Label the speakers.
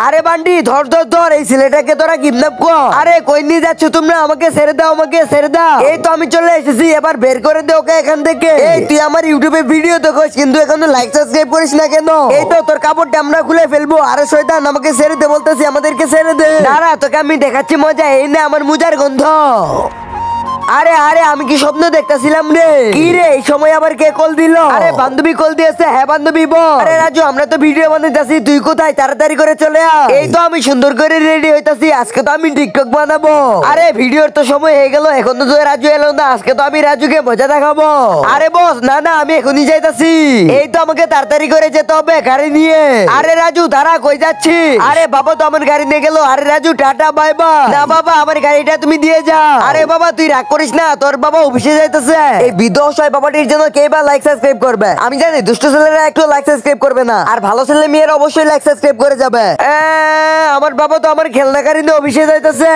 Speaker 1: আরে বান্ডি ধর ধর ধর, এই ছেলেটাকে তোরা কিডন্যাপ কর। আরে কই নিয়ে যাচ্ছ তোমরা? আমাকে ছেড়ে দাও, আমাকে ছেড়ে দাও। এই তো আমি চলে এসেছি, এবার বের করে দে ওকে এখান থেকে। এই তুই আমার ইউটিউবে ভিডিও দেখিস কিন্তু এখনো লাইক সাবস্ক্রাইব করিস না কেন? এই তো তোর কাপড়টা আমরা খুলে ফেলবো। আরে শয়তান, আমাকে ছেড়ে দে বলতেছি, আমাদেরকে ছেড়ে দে। দাঁড়া, তোকে আমি দেখাচ্ছি মজা। এই না আমার মুজার গন্ধ। আরে আরে আমি কি স্বপ্ন দেখতেছিলাম রে? কি রে, এই সময় আবার কে কল দিল? আরে বান্ধবী কল দিয়েছে। হ্যাঁ বান্ধবী বল। আরে রাজু, আমরা তো ভিডিও বানাইতাছি, তুই কোথায়? তাড়াতাড়ি করে চলে আয়। এই তো আমি সুন্দর করে রেডি হইতাছি, আজকে তো আমি টিকটক বানাবো। আরে ভিডিওর তো সময় হয়ে গেল, এখন তো রাজু এলো না। আজকে তো আমি রাজুকে মজা দেখাবো। আরে বস, না না আমি এখনই যাইতাছি। এই তো আমাকে তাড়াতাড়ি করে যেতে হবে গাড়ি নিয়ে। আরে রাজু দাঁড়া, কই যাচ্ছি? আরে বাবা তো আমার গাড়ি নিয়ে গেল। আরে রাজু টাটা বাই বাই। না বাবা, আমার গাড়িটা তুমি দিয়ে যাও। আরে বাবা তুই রাগ করিস না, তোর বাবা অফিসে যাইতেছে। এই বিধস হয় বাবাটির জন্য কে বা লাইক সাবস্ক্রাইব করবে? আমি জানি দুষ্ট ছেলেরা একটু লাইক সাবস্ক্রাইব করবে না, আর ভালো ছেলে মেয়েরা অবশ্যই লাইক সাবস্ক্রাইব করে যাবে। আমার বাবা তো আমার খেলনা গাড়ি নিয়ে অফিসে যাইতেছে।